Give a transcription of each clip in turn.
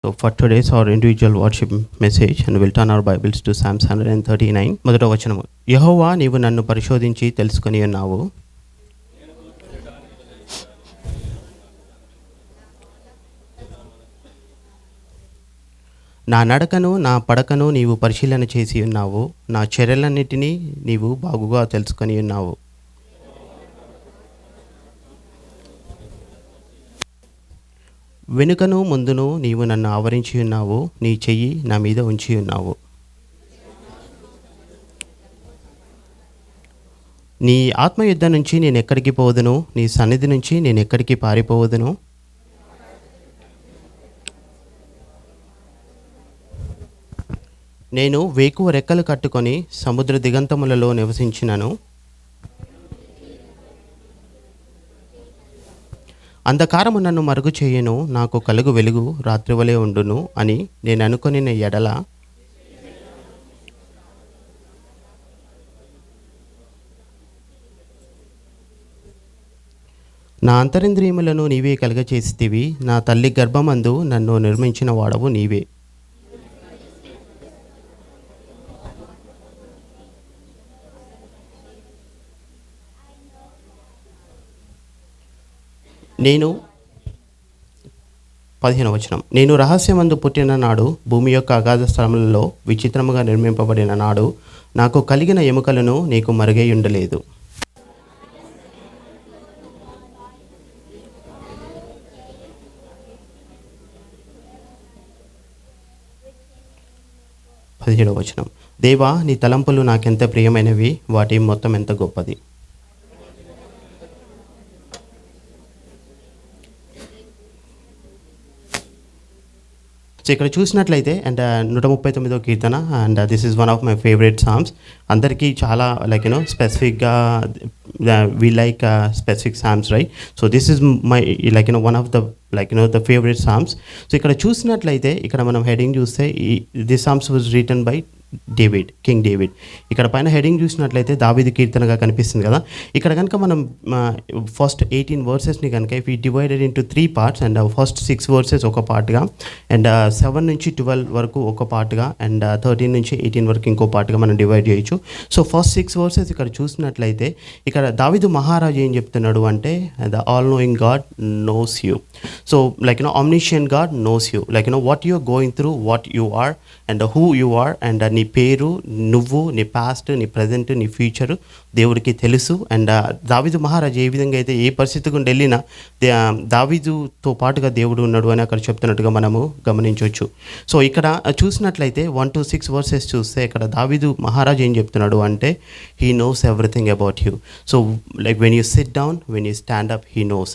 So for today's our individual worship message, and we'll turn our Bibles to Psalms 139. మొదట వచనము. యెహోవా నీవు నన్ను పరిశోధించి తెలుసుకొని ఉన్నావు. నా నడకను నా పడకను నీవు పరిశీలన చేసి ఉన్నావు. నా చర్యలన్నిటినీ నీవు బాగుగా తెలుసుకొని ఉన్నావు. వెనుకను ముందును నీవు నన్ను ఆవరించి ఉన్నావు. నీ చెయ్యి నా మీద ఉంచి ఉన్నావు. నీ ఆత్మయుద్ధ నుంచి నేను ఎక్కడికి పోదును? నీ సన్నిధి నుంచి నేను ఎక్కడికి పారిపోవదును? నేను వేకువ రెక్కలు కట్టుకొని సముద్ర దిగంతములలో నివసించినను. అంధకారము నన్ను మరుగు చేయను, నాకు కలుగు వెలుగు రాత్రివలే ఉండును అని నేను అనుకొనిన ఎడల నా అంతరింద్రియములను నీవే కలుగచేసితివి. నా తల్లి గర్భమందు నన్ను నిర్మించిన వాడవు నీవే. నేను 15వ వచనం. నేను రహస్యమందు పుట్టిన నాడు, భూమి యొక్క అగాధ స్థలములలో విచిత్రముగా నిర్మింపబడిన నాడు, నాకు కలిగిన ఎముకలను నీకు మరుగై ఉండలేదు. పదిహేడవ వచనం. దేవా, నీ తలంపులు నాకెంత ప్రియమైనవి, వాటి మొత్తం ఎంత గొప్పది. సో ఇక్కడ చూసినట్లయితే అండ్ 139వ కీర్తన, and this is one of my favourite songs. అందరికీ చాలా స్పెసిఫిక్గా we like specific songs, right? So this is my one of the the favourite songs. So ఇక్కడ చూసినట్లయితే ఇక్కడ మనం హెడింగ్ చూస్తే this songs was written by David, king David. ఇక్కడ పైన హెడింగ్ చూసినట్లయితే దావీదు కీర్తనగా కనిపిస్తుంది కదా. ఇక్కడ కనుక మనం ఫస్ట్ 18 వర్సెస్ని కనుక ఇఫ్ ఈ divided into 3 parts, and first 6 versus ఒక పార్ట్గా, అండ్ 7 నుంచి 12 వరకు ఒక పార్ట్గా, అండ్ 13 నుంచి 18 వరకు ఇంకో పార్ట్గా మనం డివైడ్ చేయొచ్చు. సో ఫస్ట్ 6 వర్సెస్ ఇక్కడ చూసినట్లయితే ఇక్కడ దావీదు మహారాజు ఏం చెప్తున్నాడు అంటే, the all knowing God knows you. So omniscient God knows you, what you are going through, what you are and who you are, and నీ పేరు, నువ్వు, నీ పాస్ట్, నీ ప్రజెంట్, నీ ఫ్యూచరు దేవుడికి తెలుసు. అండ్ దావీదు మహారాజు ఏ విధంగా అయితే ఏ పరిస్థితి గుండా వెళ్ళినా దావీదుతో పాటుగా దేవుడు ఉన్నాడు అని అక్కడ చెప్తున్నట్టుగా మనము గమనించవచ్చు. సో ఇక్కడ చూసినట్లయితే 1 to 6 వర్సెస్ చూస్తే ఇక్కడ దావీదు మహారాజు ఏం చెప్తున్నాడు అంటే, he knows everything about you. So when you SIT down, when you stand up, he knows.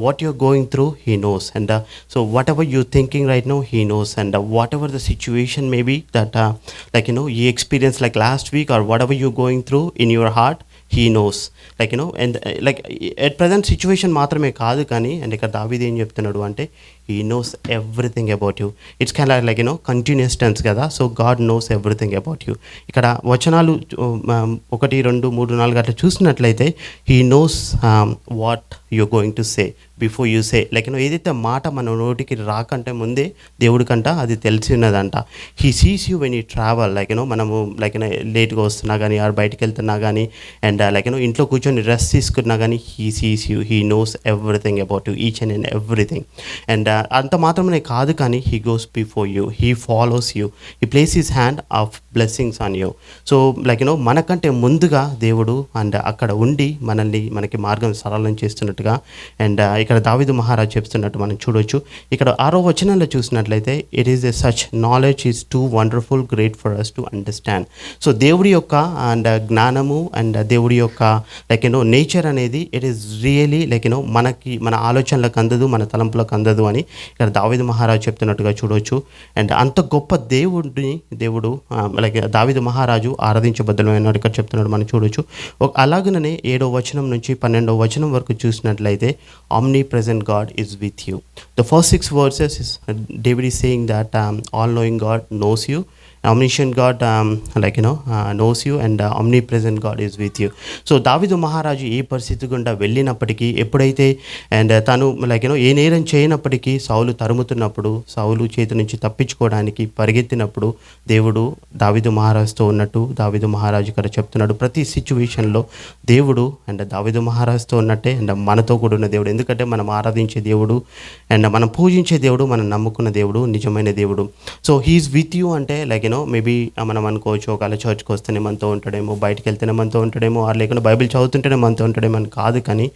What you're going through, he knows, and so whatever you're thinking right now, he knows, and whatever the situation may be that you experience like last week, or whatever you're going through in your heart, he knows. And at present situation మాత్రమే కాదు కానీ, and ఇక్కడ దావీదు ఏం చెప్తున్నాడు అంటే, he knows everything about you. It's kind of continuous tense కదా. So God knows everything about you. ఇక్కడ వచనాలు 1, 2, 3, 4 అట్లా చూసినట్లయితే he knows what you're going to say before you say. ఏదైతే మాట మన నోటికి రాకంటే ముందే దేవుడికంట అది తెలిసి ఉన్నదంట. He sees you when you travel, మనము లేట్గా వస్తున్నా కానీ, ఆర్ బయటికి వెళ్తున్నా కానీ, అండ్ ఇంట్లో కూర్చొని రెస్ట్ తీసుకున్నా కానీ, he sees you, he knows everything about you, each and everything. And అంత మాత్రమే కాదు కానీ, he goes before you, he follows you, he plays his hand of blessings on you. So మనకంటే ముందుగా దేవుడు అండ్ అక్కడ ఉండి మనకి మార్గం సరళం చేస్తున్నట్టుగా, అండ్ ఇక్కడ దావీదు మహారాజు చెప్తున్నట్టు మనం చూడొచ్చు. ఇక్కడ 6వ వచనంలో చూసినట్లయితే, it is a such knowledge is too wonderful, great for us to understand. So దేవుడి యొక్క అండ్ జ్ఞానము, అండ్ దేవుడి యొక్క నేచర్ అనేది ఇట్ ఈస్ రియలీ మనకి మన ఆలోచనలకు అందదు, మన తలంపులకు అందదు అని ఇక్కడ దావీదు మహారాజు చెప్తున్నట్టుగా చూడవచ్చు. అండ్ అంత గొప్ప దేవుడు దావీదు మహారాజు ఆరాధించబద్దమైన ఇక్కడ చెప్తున్నాడు మనం చూడొచ్చు. అలాగనే 7వ వచనం నుంచి 12వ వచనం వరకు చూసినట్లయితే, omnipresent God is with you. The first 6 verses is David is saying that all knowing God knows you, omniscient God knows you, and omnipresent God is with you. So దావీదు మహారాజు ఏ పరిస్థితి గుండా వెళ్ళినప్పటికీ, ఎప్పుడైతే అండ్ తను ఏ నేరం చేయనప్పటికీ సౌలు తరుముతున్నప్పుడు, సౌలు చేతి నుంచి తప్పించుకోవడానికి పరిగెత్తినప్పుడు దేవుడు దావీదు మహారాజుతో ఉన్నట్టు దావీదు మహారాజు ఇక్కడ చెప్తున్నాడు. ప్రతి సిచ్యువేషన్లో దేవుడు అండ్ దావీదు మహారాజుతో ఉన్నట్టే అండ్ మనతో కూడా ఉన్న దేవుడు. ఎందుకంటే మనం ఆరాధించే దేవుడు అండ్ మనం పూజించే దేవుడు, మనం నమ్ముకున్న దేవుడు నిజమైన దేవుడు. సో హీఈస్ విత్ యూ అంటే మేబీ మనం అనుకోవచ్చు, ఒకవేళ చర్చ్కి వస్తేనే మనతో ఉంటాడేమో, బయటికి వెళ్తేనే మనతో ఉంటాడేమో, లేకుండా బైబిల్ చదువుతుంటేనే మనతో ఉంటాడేమో అని కాదు. కానీ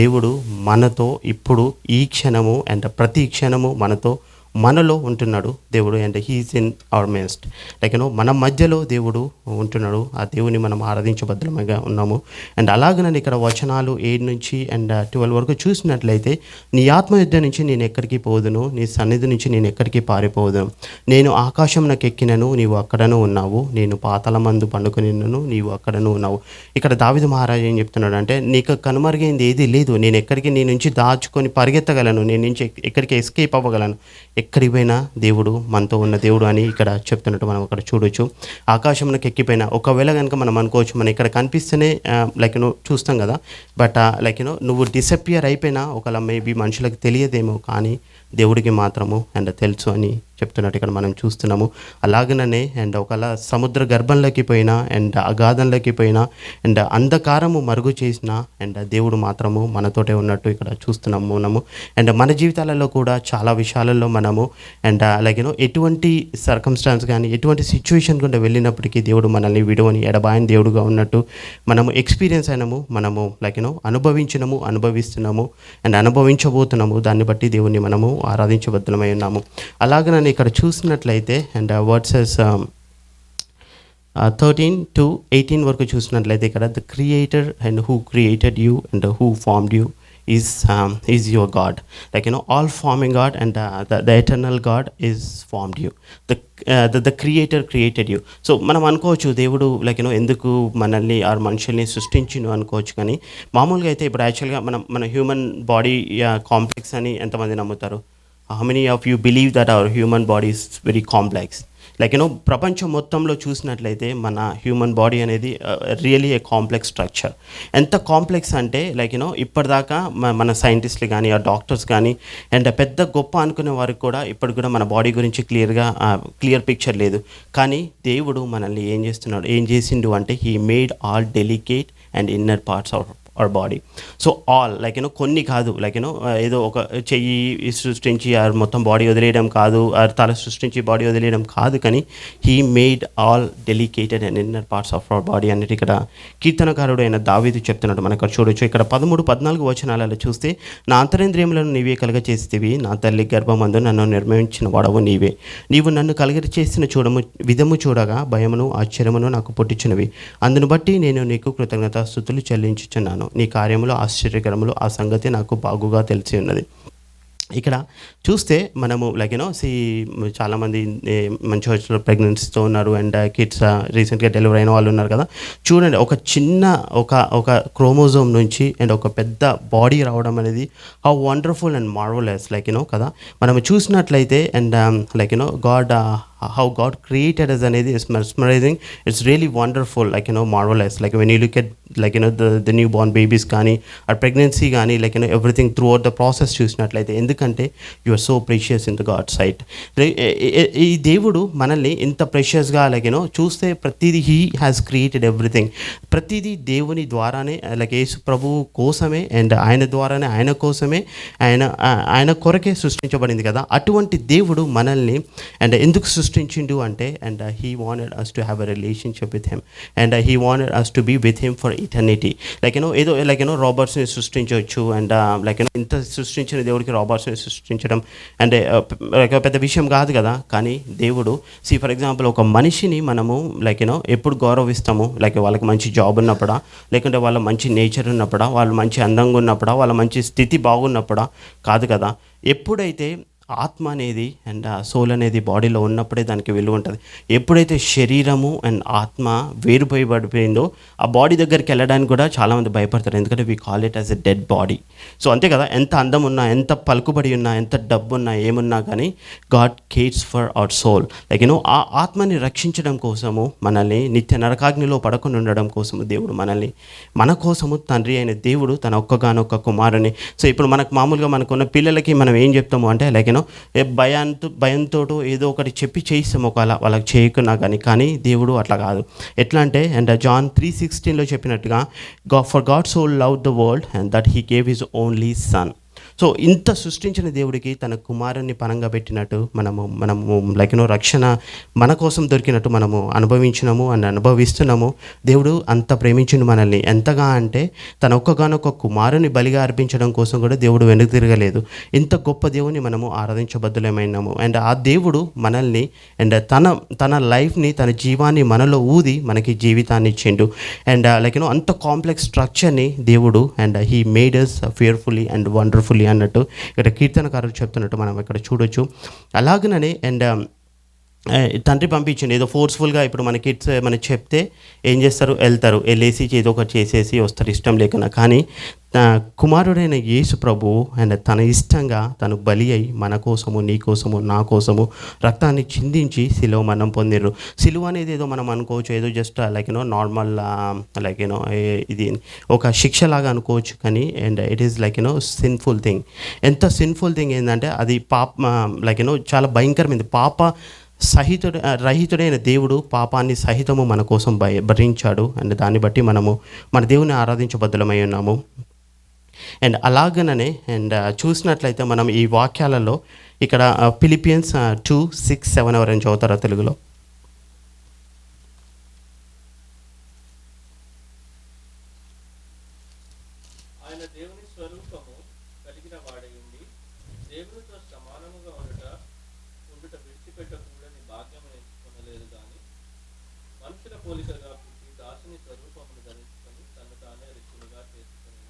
దేవుడు మనతో ఇప్పుడు ఈ క్షణము అండ్ ప్రతి క్షణము మనలో ఉంటున్నాడు దేవుడు. And he's in our మెస్ట్. మన మధ్యలో దేవుడు ఉంటున్నాడు. ఆ దేవుని మనం ఆరాధించబద్ధంగా ఉన్నాము. అండ్ అలాగనని ఇక్కడ వచనాలు 7 నుంచి అండ్ 12 వరకు చూసినట్లయితే, నీ ఆత్మ యుద్ధ నుంచి నేను ఎక్కడికి పోదును, నీ సన్నిధి నుంచి నేను ఎక్కడికి పారిపోదును. నేను ఆకాశంలోకి ఎక్కినను, నీవు అక్కడను ఉన్నావు. నేను పాతాళమందు పండుకొనినను, నీవు అక్కడను ఉన్నావు. ఇక్కడ దావీదు మహారాజు ఏం చెప్తున్నాడు అంటే, నీకు కనుమరుగైంది ఏది లేదు. నేను ఎక్కడికి నీ నుంచి దాచుకొని పరిగెత్తగలను, నేను నుంచి ఎక్కడికి ఎస్కేప్ అవ్వగలను. ఎక్కడికి పోయినా దేవుడు మనతో ఉన్న దేవుడు అని ఇక్కడ చెప్తున్నట్టు మనం అక్కడ చూడొచ్చు. ఆకాశంలోకి ఎక్కిపోయినా, ఒకవేళ కనుక మనం అనుకోవచ్చు, మనం ఇక్కడ కనిపిస్తేనే చూస్తాం కదా, బట్ నువ్వు డిసపియర్ అయిపోయినా ఒకవేళ మేబీ మనుషులకు తెలియదేమో, కానీ దేవుడికి మాత్రము అండ్ తెలుసు అని చెప్తున్నట్టు ఇక్కడ మనం చూస్తున్నాము. అలాగనే అండ్ ఒకవేళ సముద్ర గర్భంలోకి పోయినా అండ్ అగాధంలోకి పోయినా అండ్ అంధకారము మరుగు చేసినా అండ్ దేవుడు మాత్రము మనతోటే ఉన్నట్టు ఇక్కడ చూస్తున్నాము మనము. అండ్ మన జీవితాలలో కూడా చాలా విషయాలలో మనము అండ్ ఎటువంటి సర్కమ్స్టాన్స్ కానీ ఎటువంటి సిచ్యువేషన్ గుండా వెళ్ళినప్పటికీ దేవుడు మనల్ని విడువని ఎడబాయని దేవుడుగా ఉన్నట్టు మనము ఎక్స్పీరియన్స్ అయినాము, మనము అనుభవిస్తున్నాము అండ్ అనుభవించబోతున్నాము. దాన్ని బట్టి దేవుని మనము ఆరాధించబద్ధమై ఉన్నాము. అలాగనే ఇక్కడ చూసినట్లయితే అండ్ వర్సెస్ 13 to 18 వరకు చూసినట్లయితే ఇక్కడ the creator and who created you and who formed you is your God. All forming God and the eternal God is formed you. The creator created you. So మనం అనుకోవచ్చు దేవుడు ఎందుకు మనల్ని మనుషుల్ని సృష్టించిను అనుకోవచ్చు. కానీ మామూలుగా అయితే ఇప్పుడు యాక్చువల్గా మన హ్యూమన్ బాడీ కాంప్లెక్స్ అని ఎంతమంది నమ్ముతారు? How many of you believe that our human body is very complex? ప్రపంచం మొత్తంలో చూసినట్లయితే మన హ్యూమన్ బాడీ అనేది రియలీ ఏ కాంప్లెక్స్ స్ట్రక్చర్. ఎంత కాంప్లెక్స్ అంటే ఇప్పటిదాకా మన సైంటిస్టులు కానీ ఆ డాక్టర్స్ కానీ అండ్ పెద్ద గొప్ప అనుకునే వారికి కూడా ఇప్పటికి కూడా మన బాడీ గురించి క్లియర్ పిక్చర్ లేదు. కానీ దేవుడు మనల్ని ఏం చేసిండు అంటే he made all delicate and inner parts of our body. So all కొన్ని కాదు, ఏదో ఒక చెయ్యి సృష్టించి మొత్తం బాడీ వదిలేయడం కాదు, తల సృష్టించి బాడీ వదిలేయడం కాదు, కానీ he made all delicated and inner parts of our body అనేది ఇక్కడ కీర్తనకారుడు అయిన దావీదు చెప్తున్నాడు. మనం ఇక్కడ చూడొచ్చు. ఇక్కడ 13-14 వచనాలలో చూస్తే, నా అంతరేంద్రియములను నీవే కలుగ చేస్తేవి, నా తల్లి గర్భమందు నన్ను నిర్మించిన వాడవు నీవే. నీవు నన్ను కలుగ చేసిన విధము చూడగా భయమును ఆశ్చర్యమును నాకు పుట్టించినవి. అందును బట్టి నేను నీకు కృతజ్ఞతాస్తుతులు చెల్లించుచున్నాను. నీ కార్యములు ఆశ్చర్యకరములు, ఆ సంగతి నాకు బాగుగా తెలిసి ఉన్నది. ఇక్కడ చూస్తే మనము చాలామంది మన చర్చ్లో ప్రెగ్నెన్సీతో ఉన్నారు అండ్ కిడ్స్ రీసెంట్గా డెలివరీ అయిన వాళ్ళు ఉన్నారు కదా. చూడండి, ఒక చిన్న ఒక క్రోమోజోమ్ నుంచి అండ్ ఒక పెద్ద బాడీ రావడం అనేది హౌ వండర్ఫుల్ అండ్ మార్వలెస్ కదా. మనము చూసినట్లయితే and how God created us అనేది is mesmerizing. It's really wonderful, marvelous. When you look at the newborn babies కానీ or pregnancy కానీ everything throughout the process చూసినట్లయితే, ఎందుకంటే you are so precious in the God's sight. ఈ దేవుడు మనల్ని ఇంత ప్రెషియస్గా చూస్తే ప్రతిదీ he has created everything. ప్రతిదీ దేవుని ద్వారానే యేసు ప్రభువు కోసమే అండ్ ఆయన ద్వారానే ఆయన కోసమే ఆయన కొరకే సృష్టించబడింది కదా. అటువంటి దేవుడు మనల్ని అండ్ ఎందుకు సృష్టించిండు అంటే and he wanted us to have a relationship with him and he wanted us to be with him for eternity. ఏదో రాబర్ట్స్ని సృష్టించవచ్చు అండ్ ఇంత సృష్టించిన దేవుడికి రాబర్ట్స్ని సృష్టించడం అంటే పెద్ద విషయం కాదు కదా. కానీ దేవుడు ఫర్ ఎగ్జాంపుల్ ఒక మనిషిని మనము ఎప్పుడు గౌరవిస్తాము, వాళ్ళకి మంచి జాబ్ ఉన్నప్పుడా, లేకుంటే వాళ్ళ మంచి నేచర్ ఉన్నప్పుడా, వాళ్ళు మంచి అందంగా ఉన్నప్పుడా, వాళ్ళ మంచి స్థితి బాగున్నప్పుడా కాదు కదా. ఎప్పుడైతే ఆత్మ అనేది అండ్ సోల్ అనేది బాడీలో ఉన్నప్పుడే దానికి విలువ ఉంటుంది. ఎప్పుడైతే శరీరము అండ్ ఆత్మ పడిపోయిందో ఆ బాడీ దగ్గరికి వెళ్ళడానికి కూడా చాలామంది భయపడతారు. ఎందుకంటే we call it as a dead body. So అంతే కదా, ఎంత అందం ఉన్నా, ఎంత పలుకుబడి ఉన్నా, ఎంత డబ్బు ఉన్నా, ఏమున్నా కానీ God cares for our soul. Like ఆ ఆత్మని రక్షించడం కోసము, మనల్ని నిత్య నరకాగ్నిలో పడకుండా ఉండడం కోసము దేవుడు మన కోసము తండ్రి అయిన దేవుడు తన ఒక్కగానొక్క కుమారుని. సో ఇప్పుడు మామూలుగా మనకున్న పిల్లలకి మనం ఏం చెప్తాము అంటే లైక్ భయంతో ఏదో ఒకటి చెప్పి చేయిస్తాము, ఒకవేళ వాళ్ళకి చేయకున్నా కానీ దేవుడు అట్లా కాదు. ఎట్లా అంటే అండ్ జాన్ 3:16 చెప్పినట్టుగా, for God so love the world and that he gave his only sun. So ఇంత సృష్టించిన దేవుడికి తన కుమారుని పనంగా పెట్టినట్టు మనము లైక్ రక్షణ మన కోసం దొరికినట్టు మనము అనుభవించినాము అండ్ అనుభవిస్తున్నాము. దేవుడు అంత ప్రేమించిండు మనల్ని, ఎంతగా అంటే తన ఒక్కగానొక్క కుమారుని బలిగా అర్పించడం కోసం కూడా దేవుడు వెనుక తిరగలేదు. ఇంత గొప్ప దేవుని మనము ఆరాధించబద్దులమైనాము. అండ్ ఆ దేవుడు మనల్ని అండ్ తన లైఫ్ని, తన జీవాన్ని మనలో ఊది మనకి జీవితాన్ని ఇచ్చిండు. అండ్ లైక్ అంత కాంప్లెక్స్ స్ట్రక్చర్ని దేవుడు and he made us fearfully and wonderfully అన్నట్టు ఇక్కడ కీర్తనకారులు చెప్తున్నట్టు మనం ఇక్కడ చూడొచ్చు. అలాగనే అండ్ తండ్రి పంపించండి ఏదో ఫోర్స్ఫుల్గా. ఇప్పుడు మన కిడ్స్ మనం చెప్తే ఏం చేస్తారు, వెళ్తారు, వెళ్ళేసి ఏదో ఒకటి చేసేసి వస్తారు ఇష్టం లేకున్నా. కానీ కుమారుడైన యేసు ప్రభువు అండ్ తన ఇష్టంగా తను బలి అయి మన కోసము, నీ కోసము, నా కోసము రక్తాన్ని చిందించి సిలువ మరణం పొందిర్రు. సిలువ అనేది ఏదో మనం అనుకోవచ్చు, ఏదో జస్ట్ లైక్ నార్మల్ లైక్ ఇది ఒక శిక్షలాగా అనుకోవచ్చు. కానీ and it is like sinful thing. ఎంత సిన్ఫుల్ థింగ్ ఏంటంటే అది లైక్ చాలా భయంకరమైంది. రహితుడైన దేవుడు పాపాన్ని సహితము మన కోసం భరించాడు. అండ్ దాన్ని బట్టి మనము మన దేవుని ఆరాధించబద్దులమై ఉన్నాము. అండ్ అలాగనే అండ్ చూసినట్లయితే మనం ఈ వాక్యాలలో ఇక్కడ ఫిలిపియన్స్ 2:6-7 ఎవరైనా చదువుతారా తెలుగులో? ఆయన దేవుని స్వరూపము కలిగిన వాడయుండి దేవునితో సమానముగా ఉండుట విడిచిపెట్టకూడని భాగ్యము ఎంచుకొనలేదు గాని మనుషుల పోలికగా పుట్టి దాసుని స్వరూపమును ధరించుకొని తను తానే రిక్తునిగా చేసుకుని.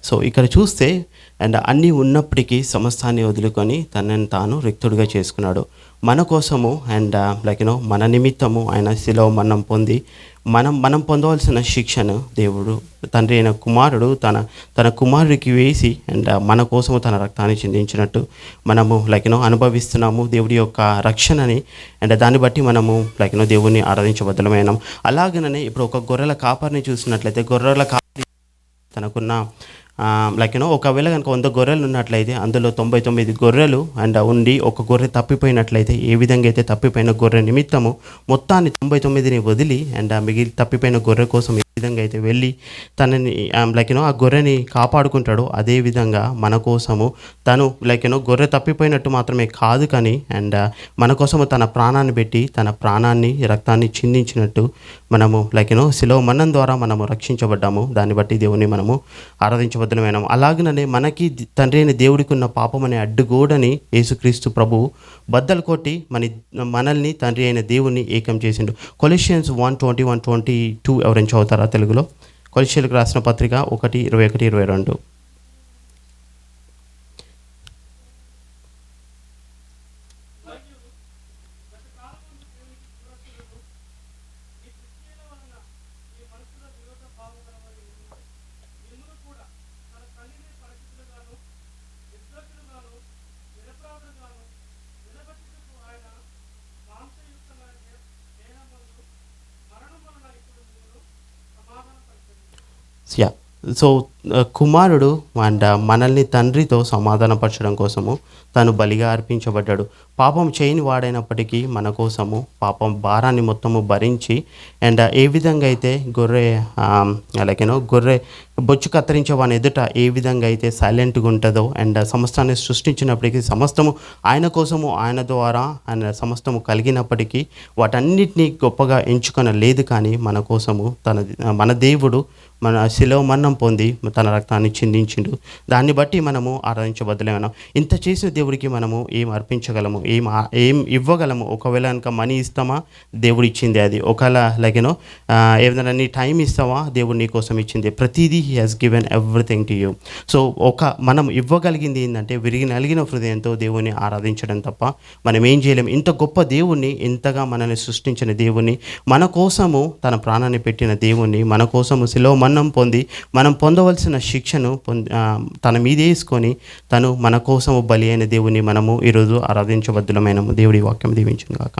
సో ఇక్కడ చూస్తే అండ్ అన్నీ ఉన్నప్పటికీ సమస్తాన్ని వదులుకొని తనని తాను రిక్తుడిగా చేసుకున్నాడు మన కోసము. అండ్ లైక్ మన నిమిత్తము ఆయన శిలువ మరణం పొంది మనం పొందవలసిన శిక్షను దేవుడు తండ్రి అయిన కుమారుడు తన కుమారుడికి వేసి అండ్ మన కోసము తన రక్తాన్ని చిందించినట్టు మనము లైక్ అనుభవిస్తున్నాము దేవుడి యొక్క రక్షణని. అండ్ దాన్ని బట్టి మనము లైక్ దేవుడిని ఆరాధించబద్దులమైనాం. అలాగనే ఇప్పుడు ఒక గొర్రెల కాపరిని చూసినట్లయితే, గొర్రెల కాపరి తనకున్న లైక్ ఒకవేళ కనుక 100 గొర్రెలు ఉన్నట్లయితే అందులో 99 గొర్రెలు అండ్ ఉండి ఒక గొర్రె తప్పిపోయినట్లయితే, ఏ విధంగా అయితే తప్పిపోయిన గొర్రె నిమిత్తము మొత్తాన్ని 99ని వదిలి అండ్ మిగిలి తప్పిపోయిన గొర్రె కోసం ఏ విధంగా అయితే వెళ్ళి తనని లైక్ ఆ గొర్రెని కాపాడుకుంటాడో, అదేవిధంగా మన కోసము తను లైక్ గొర్రె తప్పిపోయినట్టు మాత్రమే కాదు కానీ అండ్ మన కోసము తన ప్రాణాన్ని పెట్టి తన ప్రాణాన్ని రక్తాన్ని చిందించినట్టు మనము లైక్ శిలువ మరణం ద్వారా మనము రక్షించబడ్డాము. దాన్ని బట్టి దేవుని మనము ఆరాధించబద్దులమైనాము. అలాగనే మనకి తండ్రి అయిన దేవుడికి ఉన్న పాపం అనే అడ్డుగోడని యేసుక్రీస్తు ప్రభువు బద్దలు కొట్టి మనల్ని తండ్రి అయిన దేవుని ఏకం చేసిండు. కొలెషియన్స్ 1:21-22 ఎవరైనా చదువుతారా తెలుగులో? కొలెషియన్లకు రాసిన పత్రిక 1:21-22. సో కుమారుడు అండ్ మనల్ని తండ్రితో సమాధానపరచడం కోసము తను బలిగా అర్పించబడ్డాడు. పాపం చేయని వాడైనప్పటికీ మన కోసము పాపం భారాన్ని మొత్తము భరించి అండ్ ఏ విధంగా అయితే గొర్రె గొర్రె బొచ్చు కత్తిరించే వాని ఎదుట ఏ విధంగా అయితే సైలెంట్గా ఉంటుందో అండ్ సమస్తాన్ని సృష్టించినప్పటికీ సమస్తము ఆయన కోసము, ఆయన ద్వారా ఆయన సమస్తము కలిగినప్పటికీ వాటన్నిటినీ గొప్పగా ఎంచుకొనలేదు. కానీ మన కోసము మన దేవుడు మన శిలువ మరణం పొంది తన రక్తాన్ని చిందించిండు. దాన్ని బట్టి మనము ఆరాధించబద్దలేమన్నాం. ఇంత చేసిన దేవుడికి మనము ఏం అర్పించగలము, ఏం ఇవ్వగలము? ఒకవేళ కనుక మనీ ఇస్తామా, దేవుడు ఇచ్చింది అది. ఒకవేళ లైక్ ఏదైనా నీ టైం ఇస్తావా, దేవుడు నీ కోసం ఇచ్చింది. ప్రతిదీ he has given everything to you. So మనం ఇవ్వగలిగింది ఏంటంటే నలిగిన హృదయంతో దేవుని ఆరాధించడం తప్ప మనం ఏం చేయలేము. ఇంత గొప్ప దేవుణ్ణి, ఇంతగా మనల్ని సృష్టించిన దేవుణ్ణి, మన కోసము తన ప్రాణాన్ని పెట్టిన దేవుణ్ణి, మన కోసము శిలువ మరణం పొంది మనం పొందవలసిన శిక్షను తన మీద వేసుకొని తను మన కోసము బలి అయిన దేవుని మనము ఈరోజు ఆరాధించబద్దులమైనము. దేవుడి వాక్యం దీవించును గాక.